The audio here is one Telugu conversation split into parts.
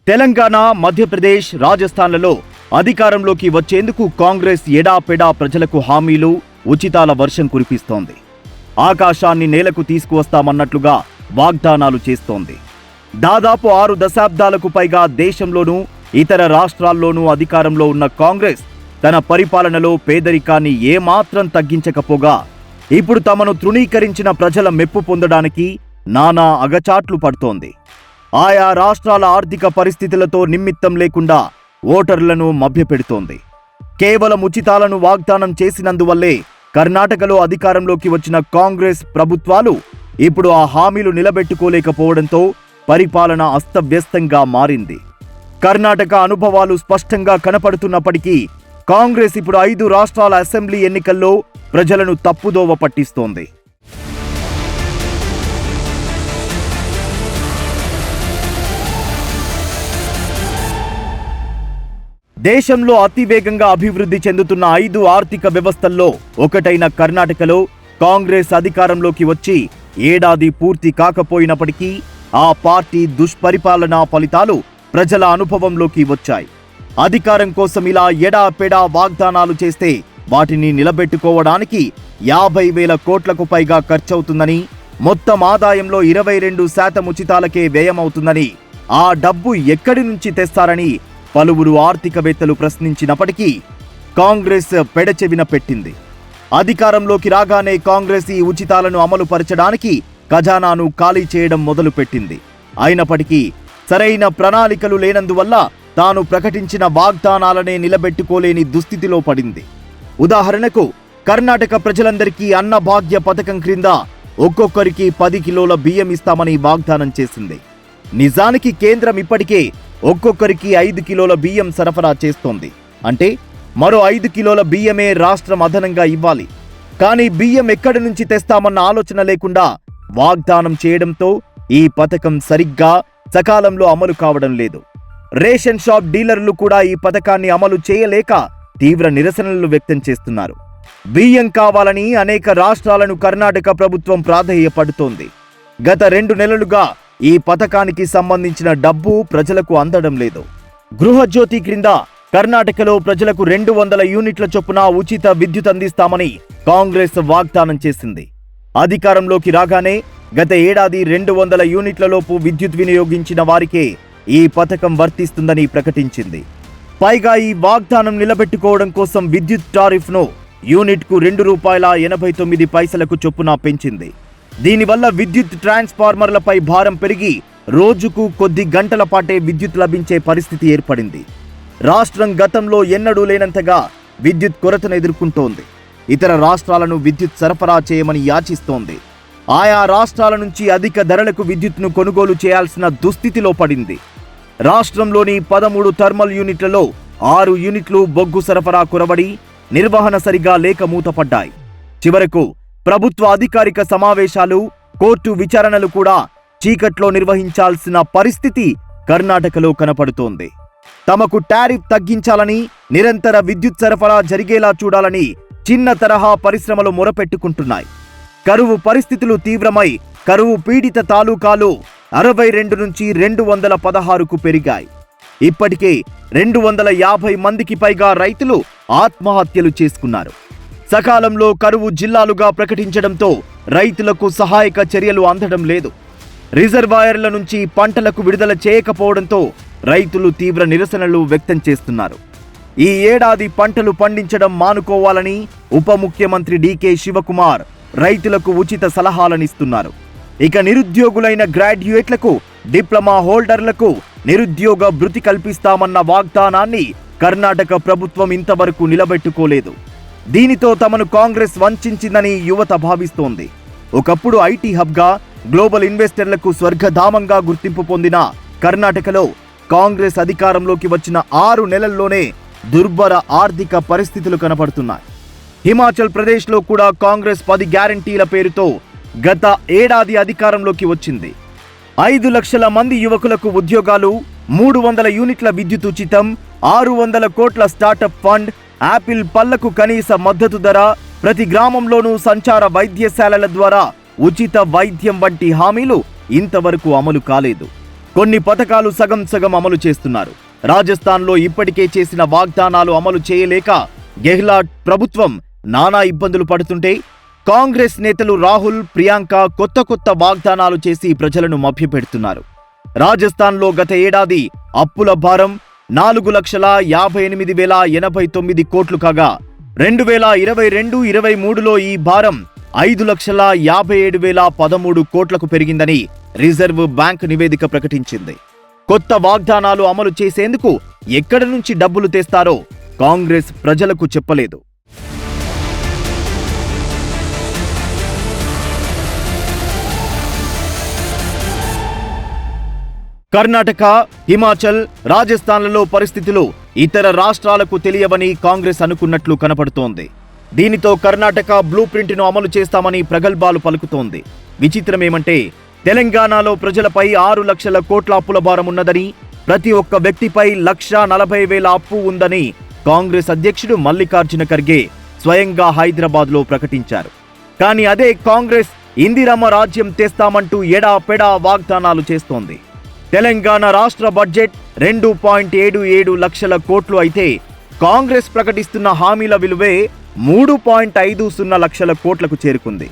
తెలంగాణ, మధ్యప్రదేశ్, రాజస్థాన్లలో అధికారంలోకి వచ్చేందుకు కాంగ్రెస్ ఎడాపెడా ప్రజలకు హామీలు, ఉచితాల వర్షం కురిపిస్తోంది. ఆకాశాన్ని నేలకు తీసుకువస్తామన్నట్లుగా వాగ్దానాలు చేస్తోంది. దాదాపు 6 దశాబ్దాలకు పైగా దేశంలోనూ ఇతర రాష్ట్రాల్లోనూ అధికారంలో ఉన్న కాంగ్రెస్ తన పరిపాలనలో పేదరికాన్ని ఏమాత్రం తగ్గించకపోగా ఇప్పుడు తమను తృణీకరించిన ప్రజల మెప్పు పొందడానికి నానా అగచాట్లు పడుతోంది. ఆయా రాష్ట్రాల ఆర్థిక పరిస్థితులతో నిమిత్తం లేకుండా ఓటర్లను మభ్యపెడుతోంది. కేవలం ఉచితాలను వాగ్దానం చేసినందువల్లే కర్ణాటకలో అధికారంలోకి వచ్చిన కాంగ్రెస్ ప్రభుత్వాలు ఇప్పుడు ఆ హామీలు నిలబెట్టుకోలేకపోవడంతో పరిపాలన అస్తవ్యస్తంగా మారింది. కర్ణాటక అనుభవాలు స్పష్టంగా కనపడుతున్నప్పటికీ కాంగ్రెస్ ఇప్పుడు 5 రాష్ట్రాల అసెంబ్లీ ఎన్నికల్లో ప్రజలను తప్పుదోవ పట్టిస్తోంది. దేశంలో అతివేగంగా అభివృద్ధి చెందుతున్న 5 ఆర్థిక వ్యవస్థల్లో ఒకటైన కర్ణాటకలో కాంగ్రెస్ అధికారంలోకి వచ్చి ఏడాది పూర్తి కాకపోయినప్పటికీ ఆ పార్టీ దుష్పరిపాలనా ఫలితాలు ప్రజల అనుభవంలోకి వచ్చాయి. అధికారం కోసం ఇలా ఎడాపెడా వాగ్దానాలు చేస్తే వాటిని నిలబెట్టుకోవడానికి 50,000 కోట్లకు పైగా ఖర్చవుతుందని, మొత్తం ఆదాయంలో 22% ఉచితాలకే వ్యయమవుతుందని, ఆ డబ్బు ఎక్కడి నుంచి తెస్తారని పలువురు ఆర్థికవేత్తలు ప్రశ్నించినప్పటికీ కాంగ్రెస్ పెడచెవిన పెట్టింది. అధికారంలోకి రాగానే కాంగ్రెస్ ఈ ఉచితాలను అమలు పరచడానికి ఖజానాను ఖాళీ చేయడం మొదలుపెట్టింది. అయినప్పటికీ సరైన ప్రణాళికలు లేనందువల్ల తాను ప్రకటించిన వాగ్దానాలనే నిలబెట్టుకోలేని దుస్థితిలో పడింది. ఉదాహరణకు కర్ణాటక ప్రజలందరికీ అన్నభాగ్య పథకం క్రింద ఒక్కొక్కరికి 10 కిలోల బియ్యం ఇస్తామని వాగ్దానం చేసింది. నిజానికి కేంద్రం ఇప్పటికే ఒక్కొక్కరికి 5 కిలోల బియ్యం సరఫరా చేస్తోంది. అంటే మరో 5 కిలోల బియ్యమే రాష్ట్రం అదనంగా ఇవ్వాలి. కానీ బియ్యం ఎక్కడి నుంచి తెస్తామన్న ఆలోచన లేకుండా వాగ్దానం చేయడంతో ఈ పథకం సరిగ్గా సకాలంలో అమలు కావడం లేదు. రేషన్ షాప్ డీలర్లు కూడా ఈ పథకాన్ని అమలు చేయలేక తీవ్ర నిరసనలు వ్యక్తం చేస్తున్నారు. బియ్యం కావాలని అనేక రాష్ట్రాలను కర్ణాటక ప్రభుత్వం ప్రాధేయపడుతోంది. గత 2 నెలలుగా ఈ పథకానికి సంబంధించిన డబ్బు ప్రజలకు అందడం లేదు. గృహజ్యోతి క్రింద కర్ణాటకలో ప్రజలకు 200 యూనిట్ల చొప్పున ఉచిత విద్యుత్ అందిస్తామని కాంగ్రెస్ వాగ్దానం చేసింది. అధికారంలోకి రాగానే గత ఏడాది 200 యూనిట్ల లోపు విద్యుత్ వినియోగించిన వారికే ఈ పథకం వర్తిస్తుందని ప్రకటించింది. పైగా ఈ వాగ్దానం నిలబెట్టుకోవడం కోసం విద్యుత్ టారిఫ్ను యూనిట్కు ₹2.89 చొప్పున పెంచింది. దీనివల్ల విద్యుత్ ట్రాన్స్ఫార్మర్లపై భారం పెరిగి రోజుకు కొద్ది గంటల పాటే విద్యుత్ లభించే పరిస్థితి ఏర్పడింది. రాష్ట్రం గతంలో ఎన్నడూ లేనంతగా విద్యుత్ కొరతను ఎదుర్కొంటోంది. ఇతర రాష్ట్రాలను విద్యుత్ సరఫరా చేయమని యాచిస్తోంది. ఆయా రాష్ట్రాల నుంచి అధిక ధరలకు విద్యుత్ను కొనుగోలు చేయాల్సిన దుస్థితిలో పడింది. రాష్ట్రంలోని 13 థర్మల్ యూనిట్లలో 6 యూనిట్లు బొగ్గు సరఫరా కొరవడి నిర్వహణ సరిగా లేక మూతపడ్డాయి. చివరకు ప్రభుత్వ అధికారిక సమావేశాలు, కోర్టు విచారణలు కూడా చీకట్లో నిర్వహించాల్సిన పరిస్థితి కర్ణాటకలో కనపడుతోంది. తమకు టారిఫ్ తగ్గించాలని, నిరంతర విద్యుత్ సరఫరా జరిగేలా చూడాలని చిన్న తరహా పరిశ్రమలు మొరపెట్టుకుంటున్నాయి. కరువు పరిస్థితులు తీవ్రమై కరువు పీడిత తాలూకాలు 62 నుంచి 216కు పెరిగాయి. ఇప్పటికే 250 మందికి పైగా రైతులు ఆత్మహత్యలు చేసుకున్నారు. సకాలంలో కరువు జిల్లాలుగా ప్రకటించడంతో రైతులకు సహాయక చర్యలు అందడం లేదు. రిజర్వాయర్ల నుంచి పంటలకు విడుదల చేయకపోవడంతో రైతులు తీవ్ర నిరసనలు వ్యక్తం చేస్తున్నారు. ఈ ఏడాది పంటలు పండించడం మానుకోవాలని ఉప ముఖ్యమంత్రి డీకే శివకుమార్ రైతులకు ఉచిత సలహాలనిస్తున్నారు. ఇక నిరుద్యోగులైన గ్రాడ్యుయేట్లకు, డిప్లొమా హోల్డర్లకు నిరుద్యోగ భృతి కల్పిస్తామన్న వాగ్దానాన్ని కర్ణాటక ప్రభుత్వం ఇంతవరకు నిలబెట్టుకోలేదు. దీనితో తమను కాంగ్రెస్ వంచిందని యువత భావిస్తోంది. ఒకప్పుడు ఐటీ హబ్గా, గ్లోబల్ ఇన్వెస్టర్లకు స్వర్గధామంగా గుర్తింపు పొందిన కర్ణాటకలో కాంగ్రెస్ అధికారంలోకి వచ్చిన 6 నెలల్లోనే దుర్భర ఆర్థిక పరిస్థితులు కనపడుతున్నాయి. హిమాచల్ ప్రదేశ్లో కూడా కాంగ్రెస్ 10 గ్యారంటీల పేరుతో గత ఏడాది అధికారంలోకి వచ్చింది. 5 లక్షల మంది యువకులకు ఉద్యోగాలు, 300 యూనిట్ల విద్యుత్ ఉచితం, 600 కోట్ల స్టార్టప్ ఫండ్, యాపిల్ పళ్లకు కనీస మద్దతు ధర, ప్రతి గ్రామంలోనూ సంచార వైద్యశాలల ద్వారా ఉచిత వైద్యం వంటి హామీలు ఇంతవరకు అమలు కాలేదు. కొన్ని పథకాలు సగం సగం అమలు చేస్తున్నారు. రాజస్థాన్లో ఇప్పటికే చేసిన వాగ్దానాలు అమలు చేయలేక గెహ్లాట్ ప్రభుత్వం నానా ఇబ్బందులు పడుతుంటే, కాంగ్రెస్ నేతలు రాహుల్, ప్రియాంక కొత్త వాగ్దానాలు చేసి ప్రజలను మభ్యపెడుతున్నారు. రాజస్థాన్లో గత ఏడాది అప్పుల భారం 4,58,089 కోట్లు కాగా 2022-23లో ఈ భారం 5,57,013 కోట్లకు పెరిగిందని రిజర్వ్ బ్యాంక్ నివేదిక ప్రకటించింది. కొత్త వాగ్దానాలు అమలు చేసేందుకు ఎక్కడి నుంచి డబ్బులు తెస్తారో కాంగ్రెస్ ప్రజలకు చెప్పలేదు. కర్ణాటక, హిమాచల్, రాజస్థాన్లలో పరిస్థితులు ఇతర రాష్ట్రాలకు తెలియవని కాంగ్రెస్ అనుకున్నట్లు కనపడుతోంది. దీనితో కర్ణాటక బ్లూ ప్రింట్ను అమలు చేస్తామని ప్రగల్భాలు పలుకుతోంది. విచిత్రమేమంటే, తెలంగాణలో ప్రజలపై 6 లక్షల కోట్ల అప్పుల భారం ఉన్నదని, ప్రతి ఒక్క వ్యక్తిపై 1,40,000 అప్పు ఉందని కాంగ్రెస్ అధ్యక్షుడు మల్లికార్జున ఖర్గే స్వయంగా హైదరాబాద్లో ప్రకటించారు. కానీ అదే కాంగ్రెస్ ఇందిరమ్మ రాజ్యం తెస్తామంటూ ఎడాపెడా వాగ్దానాలు చేస్తోంది. తెలంగాణ రాష్ట్ర బడ్జెట్ 2.77 లక్షల కోట్లు అయితే, కాంగ్రెస్ ప్రకటిస్తున్న హామీల విలువే 3.50 లక్షల కోట్లకు చేరుకుంది.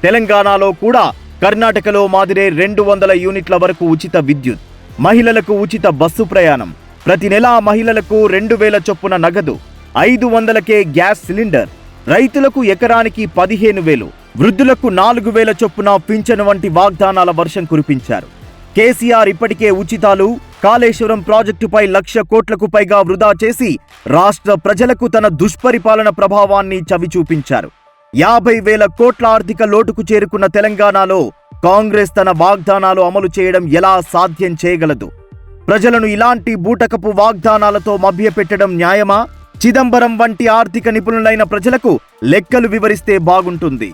తెలంగాణలో కూడా కర్ణాటకలో మాదిరే 200 యూనిట్ల వరకు ఉచిత విద్యుత్, మహిళలకు ఉచిత బస్సు ప్రయాణం, ప్రతి నెలా మహిళలకు 2,000 చొప్పున నగదు, 500కే గ్యాస్ సిలిండర్, రైతులకు ఎకరానికి 15,000, వృద్ధులకు 4,000 చొప్పున పింఛను వంటి వాగ్దానాల వర్షం కురిపించారు. కేసీఆర్ ఇప్పటికే ఉచితాలు, కాళేశ్వరం ప్రాజెక్టుపై 1,00,000 కోట్లకు పైగా వృధా చేసి రాష్ట్ర ప్రజలకు తన దుష్పరిపాలన ప్రభావాన్ని చవిచూపించారు. 50,000 కోట్ల ఆర్థిక లోటుకు చేరుకున్న తెలంగాణలో కాంగ్రెస్ తన వాగ్దానాలు అమలు చేయడం ఎలా సాధ్యం చేయగలదు? ప్రజలను ఇలాంటి బూటకపు వాగ్దానాలతో మభ్యపెట్టడం న్యాయమా? చిదంబరం వంటి ఆర్థిక నిపుణులైన ప్రజలకు లెక్కలు వివరిస్తే బాగుంటుంది.